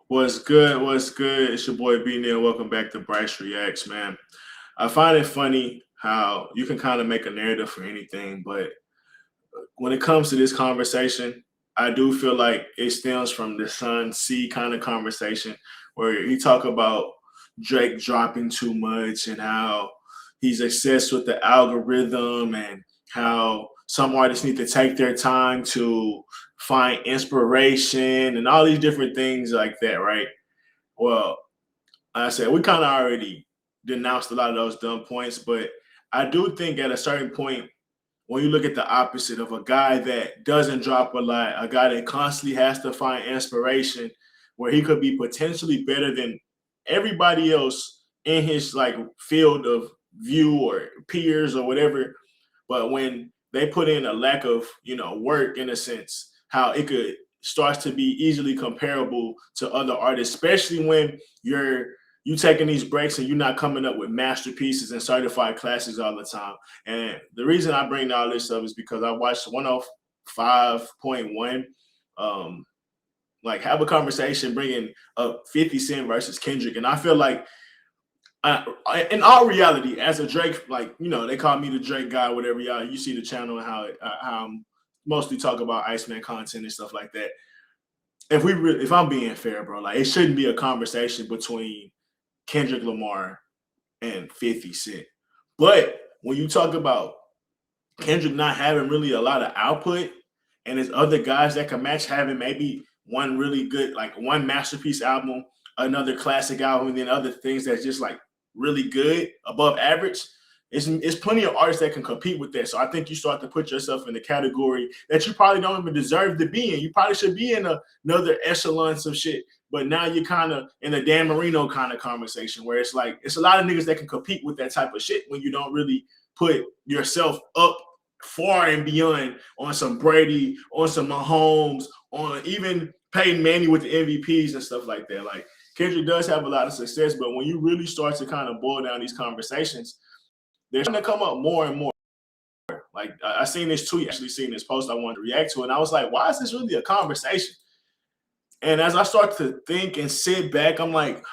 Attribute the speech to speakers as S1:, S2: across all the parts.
S1: What's good? What's good? It's your boy B Neil. Welcome back to Bryce Reacts, man. I find it funny how you can kind of make a narrative for anything, but when it comes to this conversation, I do feel like it stems from the Sun C kind of conversation where he talk about Drake dropping too much and how he's obsessed with the algorithm and how some artists need to take their time to find inspiration and all these different things like that, right? Well, like I said, we kind of already denounced a lot of those dumb points, but I do think at a certain point, when you look at the opposite of a guy that doesn't drop a lot, a guy that constantly has to find inspiration, where he could be potentially better than everybody else in his like field of view or peers or whatever, but when they put in a lack of work in a sense, how it could starts to be easily comparable to other artists, especially when you taking these breaks and you're not coming up with masterpieces and certified classics all the time. And the reason I bring all this up is because I watched 105.1 like have a conversation bringing up 50 Cent versus Kendrick. And I feel like in all reality, as a Drake, like they call me the Drake guy, whatever. Y'all, you see the channel and how I'm mostly talk about Iceman content and stuff like that. If I'm being fair, bro, like it shouldn't be a conversation between Kendrick Lamar and 50 Cent. But when you talk about Kendrick not having really a lot of output, and there's other guys that can match having maybe one really good, like one masterpiece album, another classic album, and then other things that's just like really good, above average. It's plenty of artists that can compete with that. So I think you start to put yourself in the category that you probably don't even deserve to be in. You probably should be in another echelon of shit. But now you're kind of in a Dan Marino kind of conversation where it's like it's a lot of niggas that can compete with that type of shit when you don't really put yourself up far and beyond on some Brady, on some Mahomes, on even Peyton Manning with the MVPs and stuff like that. Like Kendrick does have a lot of success, but when you really start to kind of boil down these conversations, they're starting to come up more and more. Like I seen this tweet, actually seen this post I wanted to react to, and I was like, why is this really a conversation? And as I start to think and sit back, I'm like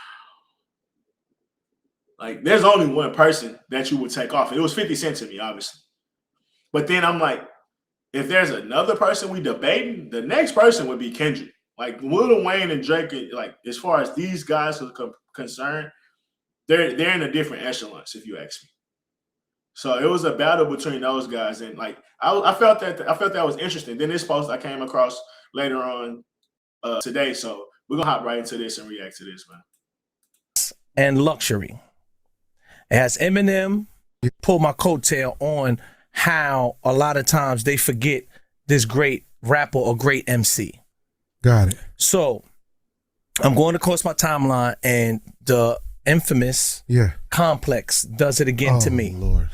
S1: there's only one person that you would take off. It was 50 Cent to me, obviously. But then I'm like, if there's another person we debating, the next person would be Kendrick. Like Lil Wayne and Drake, like as far as these guys are concerned, they're in a different echelons, if you ask me. So it was a battle between those guys, and like I felt that was interesting. Then this post I came across later on today, so we're gonna hop right into this and react to this, man.
S2: And luxury. It has Eminem pull my coattail on how a lot of times they forget this great rapper or great MC.
S3: Got it.
S2: So I'm going across my timeline, and the infamous Complex does it again to me.
S3: Lord.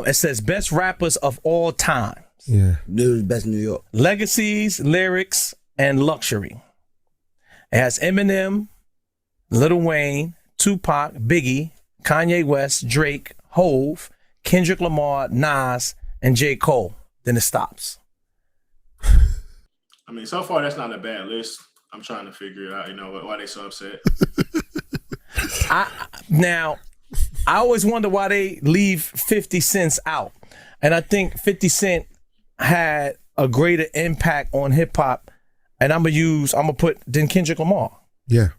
S2: It says best rappers of all time.
S3: Yeah.
S4: Dude, best New York.
S2: Legacies, lyrics, and luxury. It has Eminem, Lil Wayne, Tupac, Biggie, Kanye West, Drake, Hove, Kendrick Lamar, Nas, and J. Cole. Then it stops.
S1: I mean, so far that's not a bad list. I'm trying to figure it out, why they so upset.
S2: Now, I always wonder why they leave 50 Cent out. And I think 50 Cent had a greater impact on hip hop. And I'm gonna put than Kendrick Lamar.
S3: Yeah.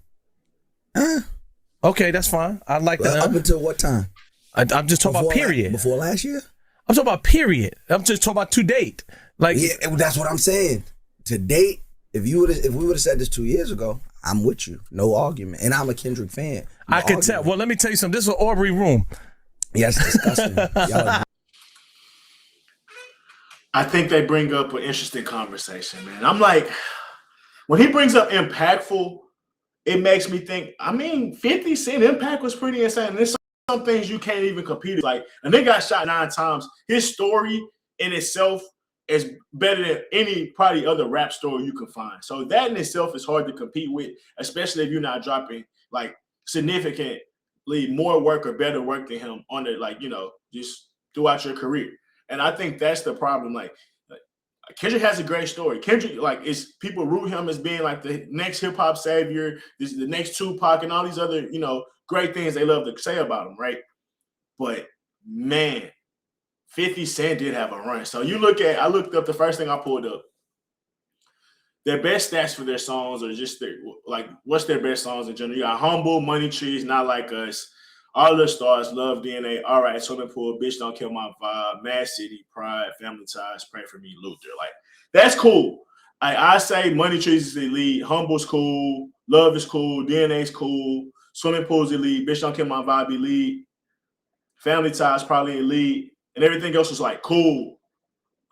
S2: Okay, that's fine. I like that.
S4: Up until what time?
S2: I'm just talking about period.
S4: Before last year?
S2: I'm talking about period. I'm just talking about to date. Like,
S4: yeah, that's what I'm saying. To date, if we would have said this 2 years ago, I'm with you. No argument. And I'm a Kendrick fan. No
S2: I could tell. Well, let me tell you something. This is an Aubrey room.
S4: Yeah, it's disgusting.
S1: I think they bring up an interesting conversation, man. I'm like, when he brings up impactful, it makes me think, I mean, 50 Cent impact was pretty insane. There's some things you can't even compete with. Like, and they got shot 9 times. His story in itself is better than any probably other rap story you can find. So that in itself is hard to compete with, especially if you're not dropping like significantly more work or better work than him on the just throughout your career. And I think that's the problem. Like Kendrick has a great story. Kendrick, like, is people root him as being like the next hip hop savior, this is the next Tupac, and all these other, great things they love to say about him, right? But man, 50 Cent did have a run. So I looked up, the first thing I pulled up, their best stats for their songs, or just what's their best songs in general. You got Humble, Money Trees, Not Like Us, All the Stars, Love DNA, All Right, Swimming Pool, Bitch Don't Kill My Vibe, Mad City, Pride, Family Ties, Pray For Me, Luther. Like, that's cool. I say Money Trees is elite, Humble's cool, Love is cool, DNA's cool, Swimming Pool's elite, Bitch Don't Kill My Vibe elite, Family Ties probably elite, and everything else was like cool.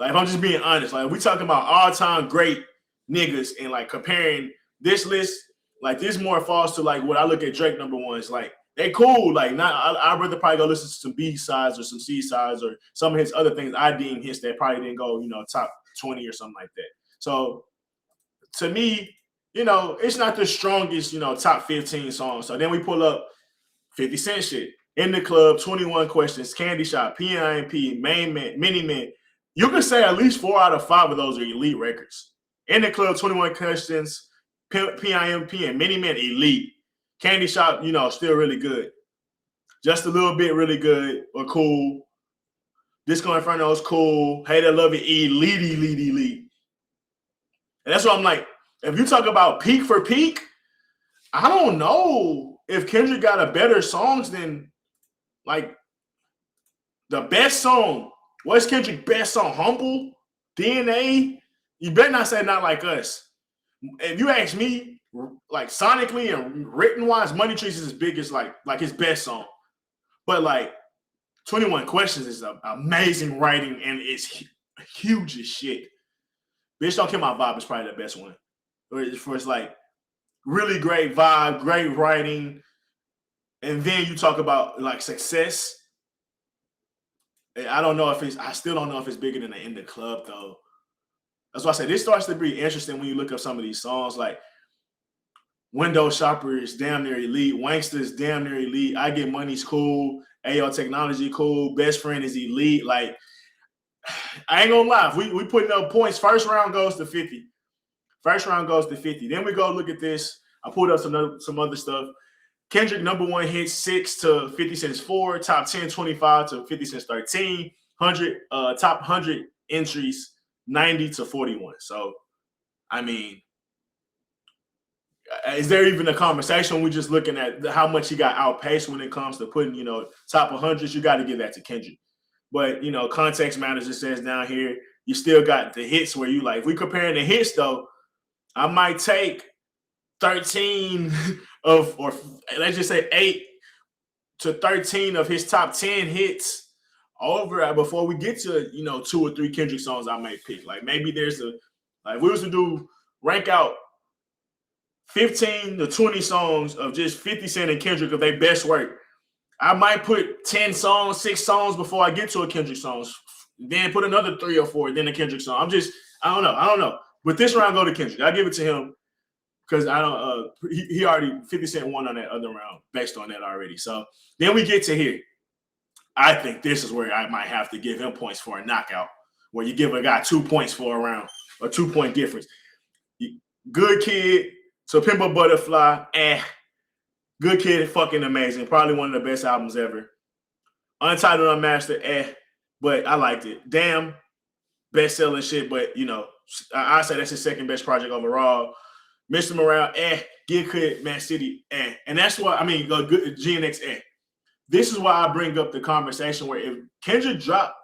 S1: Like, if I'm just being honest, like, we talking about all-time great niggas, and like comparing this list, like, this more falls to like what I look at Drake number ones. Like, they cool. Like, I'd rather probably go listen to some B sides or some C sides or some of his other things I deem hits that probably didn't go, top 20 or something like that. So to me, it's not the strongest, top 15 songs. So then we pull up 50 Cent shit. In the Club, 21 Questions, Candy Shop, PIMP, Main Man, Mini Man. You can say at least 4 out of 5 of those are elite records. In the Club, 21 Questions, PIMP, and Mini Man, elite. Candy Shop, still really good. Just a Little Bit, really good or cool. Disco Inferno is cool. Hate It, Love It, elite. And that's what I'm like, if you talk about peak for peak, I don't know if Kendrick got a better songs than, like, the best song. What's Kendrick's best song? Humble? DNA? You better not say Not Like Us. If you ask me, like, sonically and written-wise, Money Trees is his biggest, like his best song. But, like, 21 Questions is amazing writing, and it's huge as shit. Bitch Don't Kill My Vibe is probably the best one. For it's, like, really great vibe, great writing. And then you talk about, like, success. I still don't know if it's bigger than the In the Club, though. That's why I say this starts to be interesting when you look up some of these songs. Like, Window Shopper is damn near elite. Wanksta is damn near elite. I Get Money's cool. AO Technology cool. Best Friend is elite. Like, I ain't gonna lie. We putting up points. First round goes to 50. Then we go look at this. I pulled up some other stuff. Kendrick number one hits 6 to 50 Cent's 4. Top 10, 25 to 50 Cent's 13. Top 100 entries, 90 to 41. So, I mean, is there even a conversation? We're just looking at how much he got outpaced when it comes to putting, top 100s. You got to give that to Kendrick. But, context matters, it says down here. You still got the hits where you like. If we comparing the hits, though, I might take 13 of, or let's just say 8 to 13 of his top 10 hits over before we get to, 2 or 3 Kendrick songs I might pick. Like, maybe there's if we was to rank out 15 to 20 songs of just 50 Cent and Kendrick of their best work, I might put 10 songs, 6 songs before I get to a Kendrick song. Then put another 3 or 4, then a Kendrick song. I don't know. But this round go to Kendrick. I give it to him because I don't. He already 50 Cent won on that other round based on that already. So then we get to here. I think this is where I might have to give him points for a knockout, where you give a guy 2 points for a round, a 2-point difference. Good Kid, So Pimp a Butterfly, Good Kid, fucking amazing. Probably one of the best albums ever. Untitled Unmastered, but I liked it. Damn, best-selling shit, but, I say that's his second best project overall. Mr. Morale, Get Kid, Man City, And that's why, good GNX, This is why I bring up the conversation where if Kendrick dropped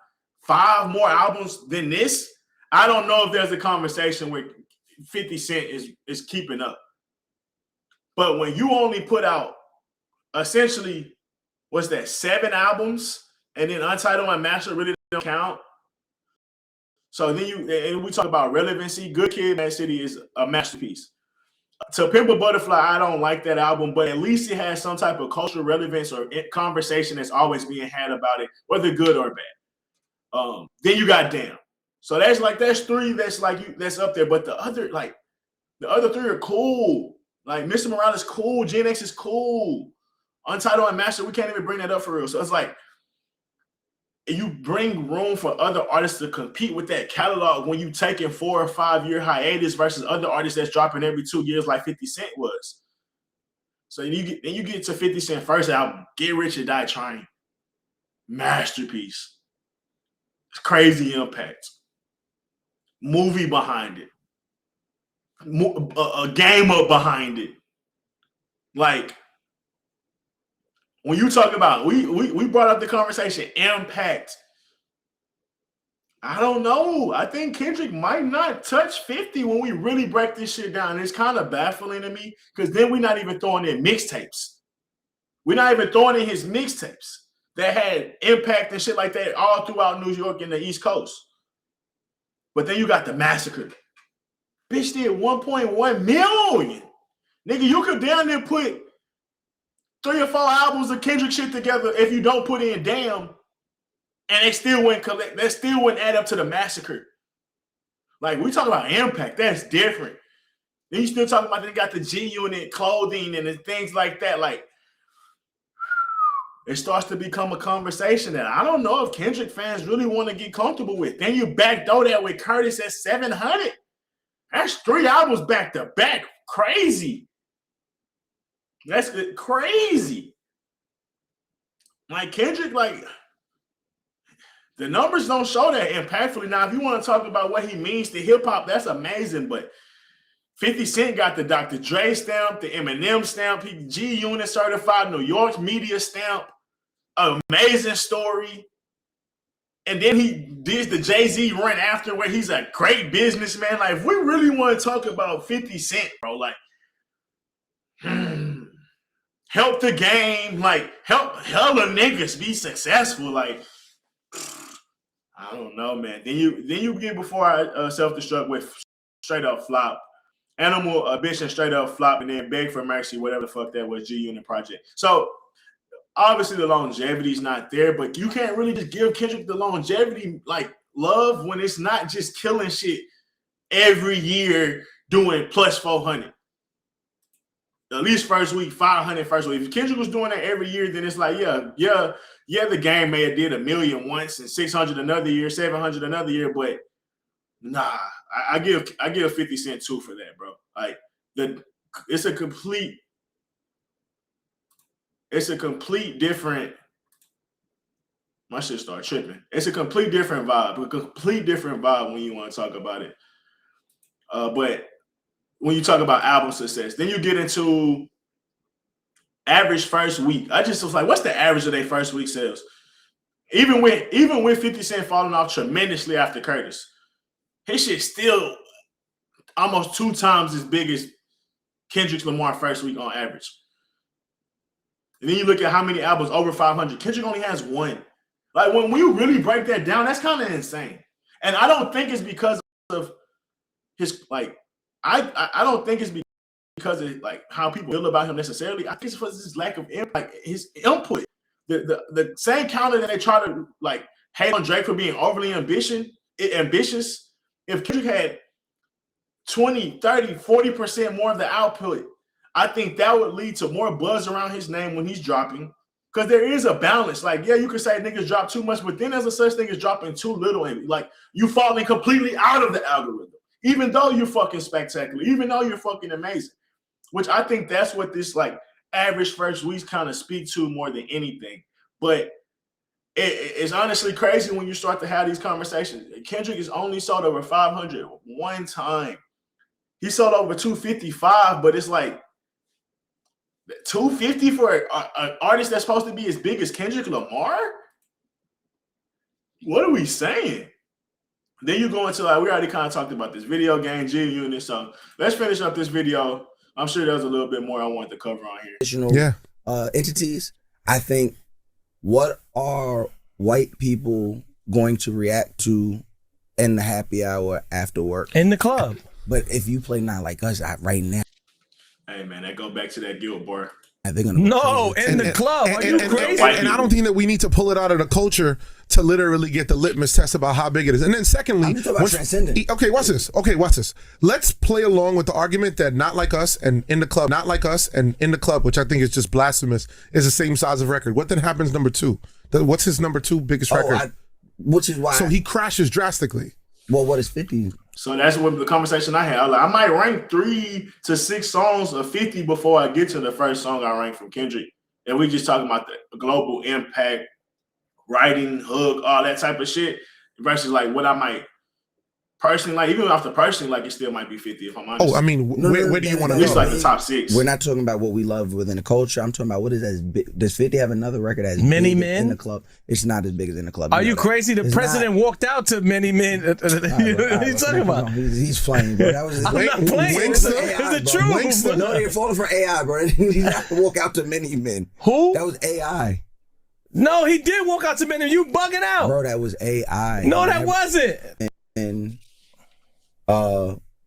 S1: 5 more albums than this, I don't know if there's a conversation where 50 Cent is keeping up. But when you only put out essentially, 7 albums, and then Untitled Unmastered really don't count. So then we talk about relevancy. Good Kid, Man City is a masterpiece. To Pimp a Butterfly, I don't like that album, but at least it has some type of cultural relevance or conversation that's always being had about it, whether good or bad. Then you got Damn. So that's 3 that's up there, but the other 3 are cool. Like, Mr. Morale is cool, Gen X is cool. Untitled Unmastered, we can't even bring that up for real. So it's like, you bring room for other artists to compete with that catalog when you taking 4 or 5 year hiatus versus other artists that's dropping every 2 years like 50 Cent was. So then you get to 50 Cent first album, Get Rich or Die Trying. Masterpiece. It's crazy impact. Movie behind it. A game up behind it. Like, when you talk about, we brought up the conversation, impact. I don't know. I think Kendrick might not touch 50 when we really break this shit down. It's kind of baffling to me because then we're not even throwing in mixtapes. We're not even throwing in his mixtapes that had impact and shit like that all throughout New York and the East Coast. But then you got the Massacre. Bitch did 1.1 million. Nigga, you could down there put 3 or 4 albums of Kendrick shit together if you don't put in Damn, and they still wouldn't collect. That still wouldn't add up to the Massacre. Like, we talk about impact, that's different. Then you still talking about they got the G Unit clothing and things like that. Like, it starts to become a conversation that I don't know if Kendrick fans really want to get comfortable with. Then you backdoor that with Curtis at 700. That's 3 albums back to back. Crazy. That's crazy. Like, Kendrick, like, the numbers don't show that impactfully. Now, if you want to talk about what he means to hip-hop, that's amazing. But 50 Cent got the Dr. Dre stamp, the Eminem stamp, G Unit certified, New York media stamp. Amazing story. And then he did the Jay-Z run after where he's a great businessman. Like, if we really want to talk about 50 Cent, bro, like, help the game, like, help hella niggas be successful. Like, I don't know, man. Then you get Before I Self-Destruct with straight up flop. Animal, Bitch and straight up flop, and then Beg for Mercy, whatever the fuck that was, G Unit Project. So obviously the longevity's not there, but you can't really just give Kendrick the longevity like love when it's not just killing shit every year doing plus 400. At least first week, 500 first week. If Kendrick was doing that every year, then it's like, yeah, the game may have did 1 million once and 600 another year, 700 another year, but nah, I give 50 Cent 2 for that, bro. Like, it's a complete different. My shit start tripping. It's a complete different vibe. When you want to talk about it. But when you talk about album success, then you get into average first week. I just was like, what's the average of their first week sales? Even with 50 Cent falling off tremendously after Curtis, his shit's still almost 2 times as big as Kendrick Lamar first week on average. And then you look at how many albums over 500. Kendrick only has 1. Like, when we really break that down, that's kind of insane. And I don't think it's because of his, like, I don't think it's because of like how people feel about him necessarily. I think it's because his lack of his input. The same counter that they try to like hate on Drake for being overly ambitious. If Kendrick had 20, 30, 40% more of the output, I think that would lead to more buzz around his name when he's dropping. Because there is a balance. Like, yeah, you could say niggas drop too much, but then there's a such thing as dropping too little. And like, you falling completely out of the algorithm. Even though you're fucking spectacular. Even though you're fucking amazing. Which I think that's what this like average first weeks kind of speak to more than anything. But it's honestly crazy when you start to have these conversations. Kendrick has only sold over 500 one time. He sold over 255, but it's like 250 for an artist that's supposed to be as big as Kendrick Lamar? What are we saying? Then you go into like, we already kind of talked about this video game, G Unit. So let's finish up this video. I'm sure there's a little bit more I want to cover on here.
S4: Entities. I think, what are white people going to react to in the happy hour after work?
S2: In the club.
S4: But if you play Not Like Us right now.
S1: Hey, man, that go back to that guilt bar.
S4: They're gonna
S2: No,
S4: crazy.
S2: in the club. Are you crazy?
S3: And I don't think that we need to pull it out of the culture to literally get the litmus test about how big it is. And then secondly,
S4: I'm talking about transcendent.
S3: Okay, watch this. Let's play along with the argument that Not Like Us and In the Club, Not Like Us and In the Club, which I think is just blasphemous, is the same size of record. What then happens number 2? What's his number 2 biggest record?
S4: Which is why.
S3: So he crashes drastically.
S4: Well, what is 50?
S1: So that's what the conversation I had. I might rank 3 to 6 songs of 50 before I get to the first song I rank from Kendrick. And we just talking about the global impact, writing, hook, all that type of shit, versus like what I might personally like. Even after personally, like it still might be 50 if I'm honest.
S3: Oh, I mean, where do you want to
S1: At least
S3: go?
S1: like the top 6.
S4: We're not talking about what we love within the culture. I'm talking about what is as big. Does 50 have another record as
S2: Many
S4: big
S2: Men?
S4: in the club? It's not as big as In the Club.
S2: Are you crazy? The president walked out to Many Men. What are you talking about?
S4: He's playing, bro. That was
S2: I'm not playing. It's the truth.
S4: No, they're falling for AI, bro. He's not to walk out to Many Men.
S2: Who?
S4: That was AI.
S2: No, he did walk out to Many Men. You bugging out.
S4: Bro, that was AI.
S2: No, that wasn't.
S4: And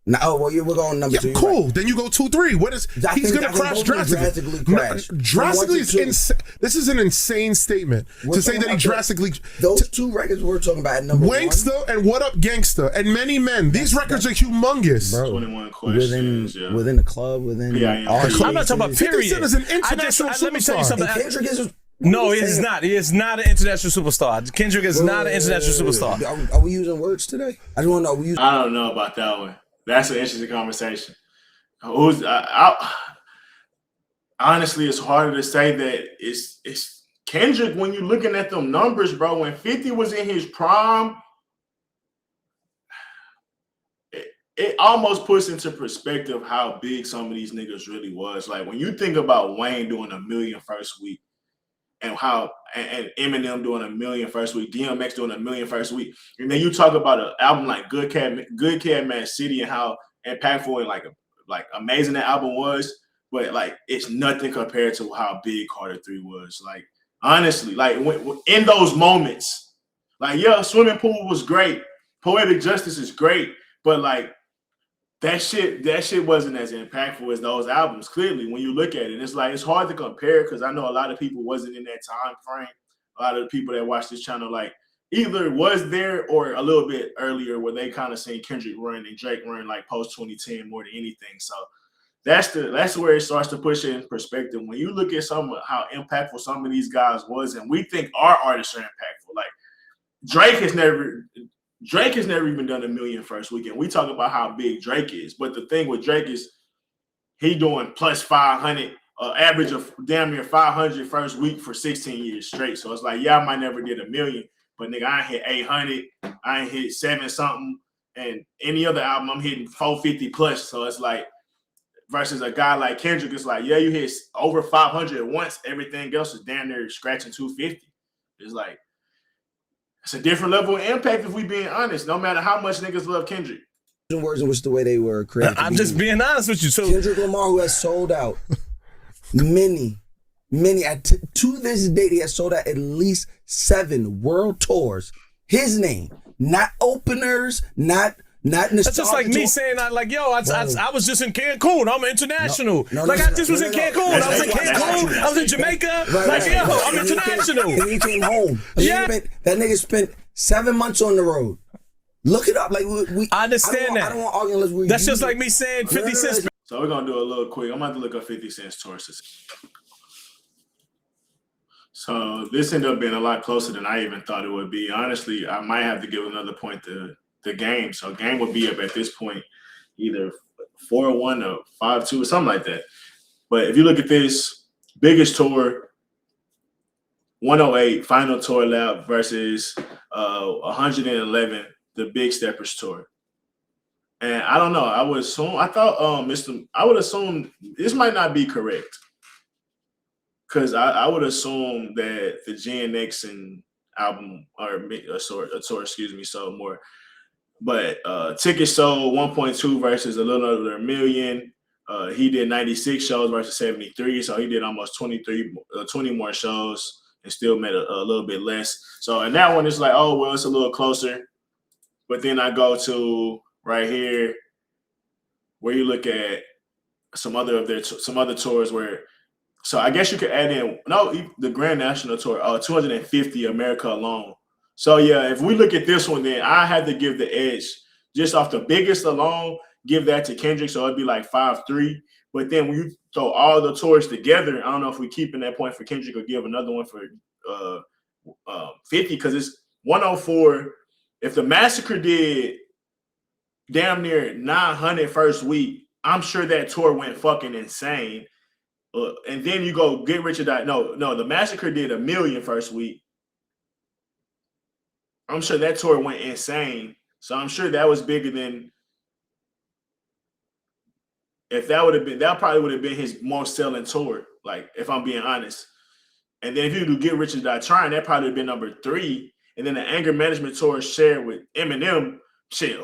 S4: now, we're going number 2.
S3: Cool. Right. Then you go 2, 3. What is he's going to crash drastically? Drastically is insane. This is an insane statement to say that he drastically.
S4: Those 2 records we're talking about at number
S3: Wanksta
S4: 1
S3: and What Up Gangsta and Many Men. These records are humongous.
S4: Bro,
S1: 21 questions.
S4: Within the club, within
S2: I'm not talking about period.
S3: Is an international
S2: let me tell you something.
S4: Kendrick is.
S2: No, he is not. He is not an international superstar. Kendrick is not an international superstar.
S4: Are we using words today? I just want to know.
S1: I don't know about that one. That's an interesting conversation. Honestly, it's harder to say that it's Kendrick when you're looking at them numbers, bro. When 50 was in his prime, it almost puts into perspective how big some of these niggas really was. Like when you think about Wayne doing 1 million first week, and how and Eminem doing 1 million first week, DMX doing 1 million first week, and then you talk about an album like Good Kid, Mad City, and how impactful and like amazing that album was, but like it's nothing compared to how big Carter 3 was. Like honestly, like in those moments, like yeah, Swimming Pool was great, Poetic Justice is great, but like that shit wasn't as impactful as those albums. Clearly, when you look at it, it's like it's hard to compare because I know a lot of people wasn't in that time frame. A lot of the people that watch this channel like either was there or a little bit earlier where they kind of seen Kendrick run and Drake run like post 2010 more than anything. So that's where it starts to push it in perspective. When you look at how impactful some of these guys was, and we think our artists are impactful. Like Drake has never even done 1 million first weekend. We talk about how big Drake is, but the thing with Drake is he doing plus 500, average of damn near 500 first week for 16 years straight. So it's like, yeah, I might never did 1 million, but nigga, I ain't hit 800, I ain't hit 7 something, and any other album I'm hitting 450 plus. So it's like versus a guy like Kendrick, it's like, yeah, you hit over 500 at once. Everything else is damn near scratching 250. It's like, it's a different level of impact if we being honest, no matter how much niggas love Kendrick.
S4: Words in which the way they were created.
S2: I'm just being honest with you. So
S4: Kendrick Lamar, who has sold out many, to this date, he has sold out at least 7 world tours. His name, not openers, not
S2: that's just like me saying, I was just in Cancun. I'm international. I just was in Cancun. I was in Cancun. I was in Jamaica. I'm international.
S4: And he came home. That nigga spent 7 months on the road. Look it up. Like
S2: I understand that.
S4: I don't want to argue unless we.
S2: That's just like me saying 50 Cent.
S1: So we're gonna do a little quick. I'm about to look up 50 Cent's sources. So this ended up being a lot closer than I even thought it would be. Honestly, I might have to give another point to the Game. So Game would be up at this point either 4-1 or 5-2 or something like that. But if you look at this biggest tour, 108 final tour lap versus 111, the Big Steppers tour. And I don't know. I would assume this might not be correct. Because I would assume that the GNX and album or a tour, sold more. But tickets sold 1.2 versus a little under 1 million. He did 96 shows versus 73, so he did almost 20 more shows and still made a little bit less. So in that one, it's like, oh well, it's a little closer. But then I go to right here where you look at some other tours where So I guess you could add in the Grand National Tour, 250 America alone. So yeah, if we look at this one, then I had to give the edge just off the biggest alone. Give that to Kendrick, so it'd be like 5-3. But then when you throw all the tours together, I don't know if we keeping that point for Kendrick or give another one for 50 because it's 104. If the Massacre did damn near 900 first week, I'm sure that tour went fucking insane. And then you go Get Rich or Die. No, the Massacre did 1 million first week. I'm sure that tour went insane. So I'm sure that was bigger than. If that would have been, that probably would have been his most selling tour. Like, if I'm being honest. And then if you do Get Rich or Die Trying, that probably would have been number 3. And then the Anger Management Tour shared with Eminem, shit,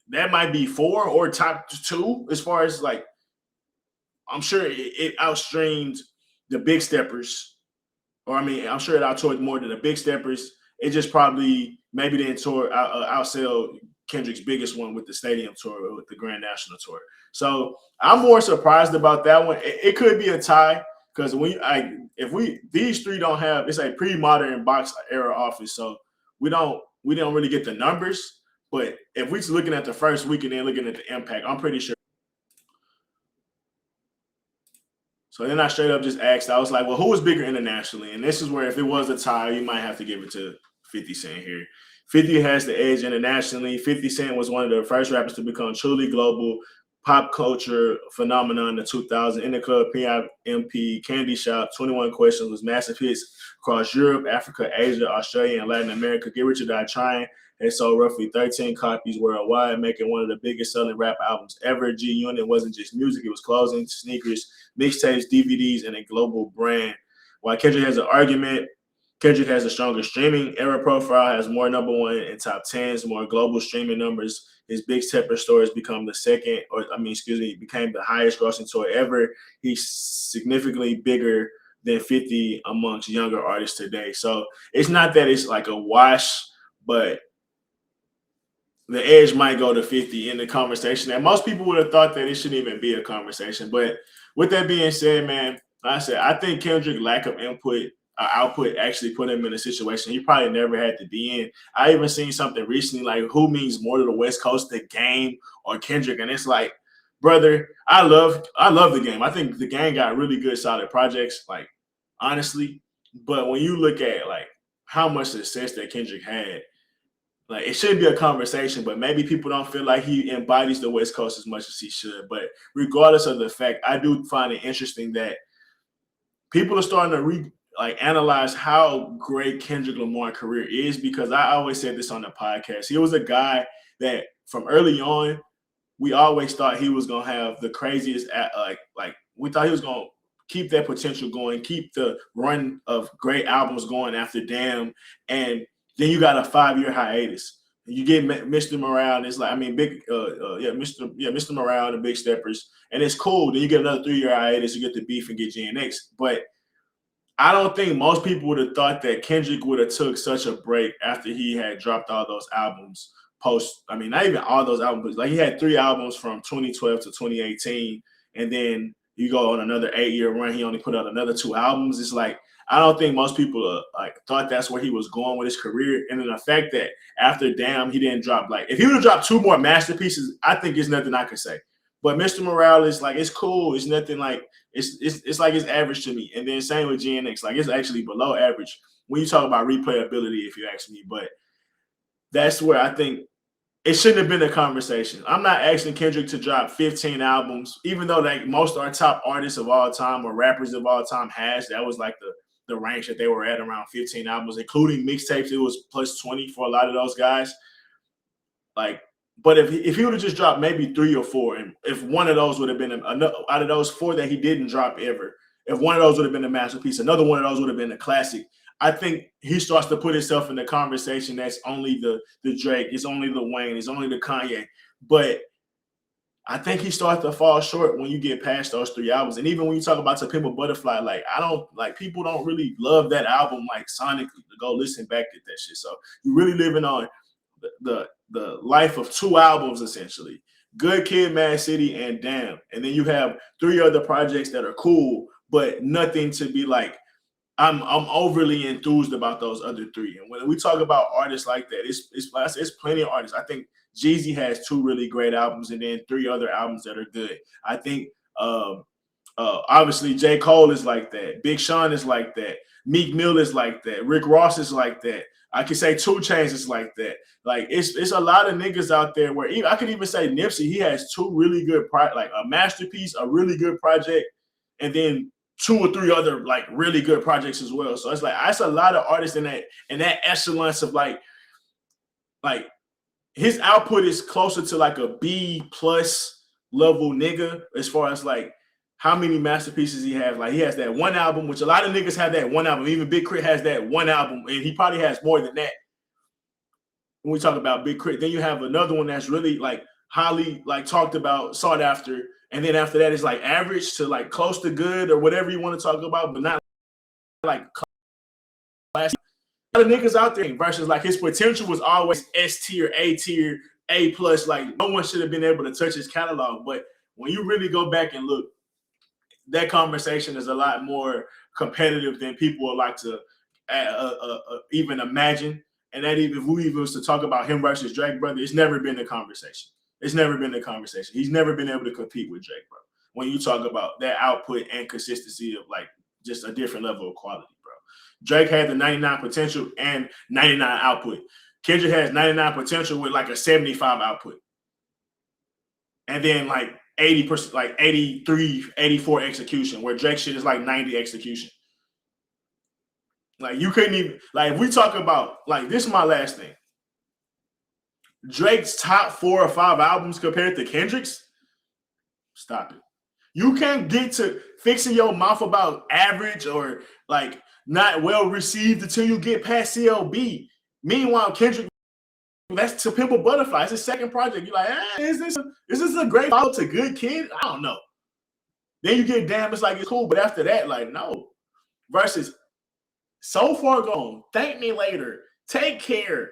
S1: that might be 4 or top 2 as far as like. I'm sure it outstreamed the Big Steppers, or I'm sure it outtoured more than the Big Steppers. It just probably maybe didn't outsell Kendrick's biggest one with the Stadium Tour, with the Grand National Tour. So I'm more surprised about that one. It could be a tie because these three don't have, it's a pre-modern box era office, so we don't really get the numbers. But if we're looking at the first week and then looking at the impact, I'm pretty sure. So then I straight up just asked, I was like, well, who was bigger internationally? And this is where if it was a tie, you might have to give it to 50 Cent here. 50 has the edge internationally. 50 Cent was one of the first rappers to become truly global pop culture phenomenon in the 2000s. In the Club, PIMP, Candy Shop, 21 Questions was massive hits across Europe, Africa, Asia, Australia, and Latin America. Get Rich or Die Trying had sold roughly 13 copies worldwide, making one of the biggest selling rap albums ever. G-Unit wasn't just music, it was clothing, sneakers, mixtapes, DVDs, and a global brand. While Kendrick has an argument, Kendrick has a stronger streaming era profile, has more number 1 and top 10s, more global streaming numbers. His Big Stepper stores became became the highest grossing tour ever. He's significantly bigger than 50 amongst younger artists today. So it's not that it's like a wash, but the edge might go to 50 in the conversation. And most people would have thought that it shouldn't even be a conversation. But with that being said, man, like I said, I think Kendrick's lack of output actually put him in a situation he probably never had to be in. I even seen something recently like who means more to the West Coast, the Game or Kendrick? And it's like, brother, I love the Game. I think the Game got really good, solid projects, like honestly. But when you look at like how much success that Kendrick had, like it should be a conversation, but maybe people don't feel like he embodies the West Coast as much as he should. But regardless of the fact, I do find it interesting that people are starting to analyze how great Kendrick Lamar career is, because I always said this on the podcast. He was a guy that from early on, we always thought he was gonna have the craziest we thought he was gonna keep that potential going, keep the run of great albums going after Damn, and then you got a 5-year hiatus. You get Mr. Morale, and it's like, Mr. Morale, the Big Steppers, and it's cool. Then you get another 3-year hiatus, you get the Beef and get GNX. But I don't think most people would have thought that Kendrick would have took such a break after he had dropped all those albums not even all those albums, like he had 3 albums from 2012 to 2018, and then you go on another 8-year run, he only put out another 2 albums. It's like, I don't think most people thought that's where he was going with his career. And then the fact that after Damn, he didn't drop, if he would have dropped 2 more masterpieces, I think it's nothing I could say. But Mr. Morale is it's cool. It's nothing it's like it's average to me. And then same with GNX, it's actually below average when you talk about replayability, if you ask me. But that's where I think it shouldn't have been a conversation. I'm not asking Kendrick to drop 15 albums, even though most of our top artists of all time or rappers of all time that was the range that they were at, around 15 albums, including mixtapes. It was plus 20 for a lot of those guys. But if he would have just dropped maybe 3 or 4, and if one of those would have been out of those 4 that he didn't drop ever, if one of those would have been a masterpiece, another one of those would have been a classic. I think he starts to put himself in the conversation that's only the Drake, it's only the Wayne, it's only the Kanye. But I think he starts to fall short when you get past those 3 albums. And even when you talk about To Pimp a Butterfly, people don't really love that album sonically to go listen back at that shit. So you're really living on the life of 2 albums, essentially. Good Kid, Mad City, and Damn. And then you have 3 other projects that are cool, but nothing to be like, I'm overly enthused about those other three. And when we talk about artists like that, it's plenty of artists. I think Jeezy has 2 really great albums and then 3 other albums that are good. I think obviously J. Cole is like that. Big Sean is like that. Meek Mill is like that. Rick Ross is like that. I could say 2 Chainz is like that. Like it's a lot of niggas out there where I could even say Nipsey, he has 2 really good like a masterpiece, a really good project, and then 2 or 3 other like really good projects as well. So it's like that's a lot of artists in that echelon of like his output is closer to like a B+ level nigga as far as like how many masterpieces he has. Like he has that one album, which a lot of niggas have that one album. Even Big Crit has that one album, and he probably has more than that. When we talk about Big Crit, then you have another one that's really like highly like talked about, sought after. And then after that, it's like average to like close to good or whatever you want to talk about, but not like classic. A lot of niggas out there versus like his potential was always S tier, A tier, A+. Like no one should have been able to touch his catalog. But when you really go back and look, that conversation is a lot more competitive than people would like to even imagine. And that even if we even was to talk about him versus Drake, brother, it's never been a conversation. It's never been a conversation. He's never been able to compete with Drake, bro. When you talk about that output and consistency of like just a different level of quality, bro. Drake had the 99 potential and 99 output. Kendrick has 99 potential with like a 75 output. And then like 80%, like 83, 84 execution, where Drake shit is like 90 execution. Like you couldn't even, like if we talk about, like this is my last thing. Drake's top 4 or 5 albums compared to Kendrick's, stop it. You can't get to fixing your mouth about average or like not well received until you get past CLB. Meanwhile, Kendrick, that's To Pimp a Butterfly. It's his second project. You're like, is this a great follow to Good Kid? I don't know. Then you get Damn, it's like it's cool. But after that, like, no. Versus So Far Gone, Thank Me Later, Take Care.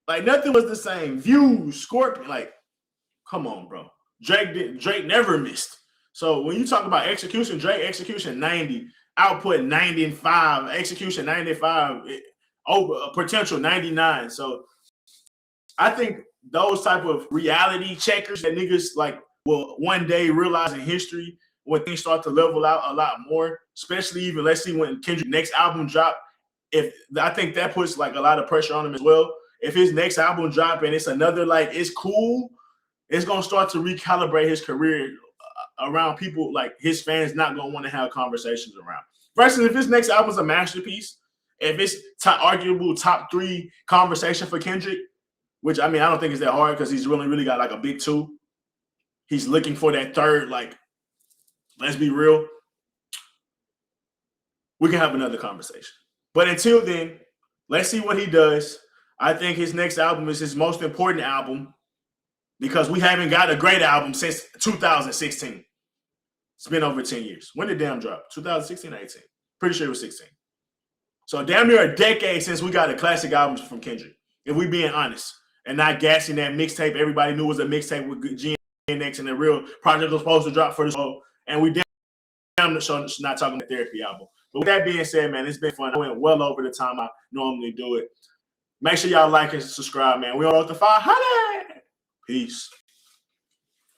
S1: Like nothing was the same. Views, Scorpion, like, come on, bro. Drake never missed. So when you talk about execution, Drake execution 90, output 95, execution 95, over potential 99. So I think those type of reality checkers that niggas like will one day realize in history when things start to level out a lot more, especially even let's see when Kendrick's next album drop. If I think that puts like a lot of pressure on him as well. If his next album drop and it's another like it's cool, it's gonna start to recalibrate his career around people like his fans not gonna want to have conversations around. Versus if his next album's a masterpiece, if it's arguable top 3 conversation for Kendrick, which I mean I don't think it's that hard because he's really got like a big 2. He's looking for that third, like, let's be real. We can have another conversation. But until then, let's see what he does. I think his next album is his most important album because we haven't got a great album since 2016. It's been over 10 years. When did Damn drop? 2016 or 18? Pretty sure it was 16. So damn near a decade since we got a classic album from Kendrick, if we being honest, and not gassing that mixtape everybody knew was a mixtape with GNX and the real project was supposed to drop for the show. And we damn sure not talking about therapy album. But with that being said, man, it's been fun. I went well over the time I normally do it. Make sure y'all like and subscribe, man. We on Road to 500. Peace.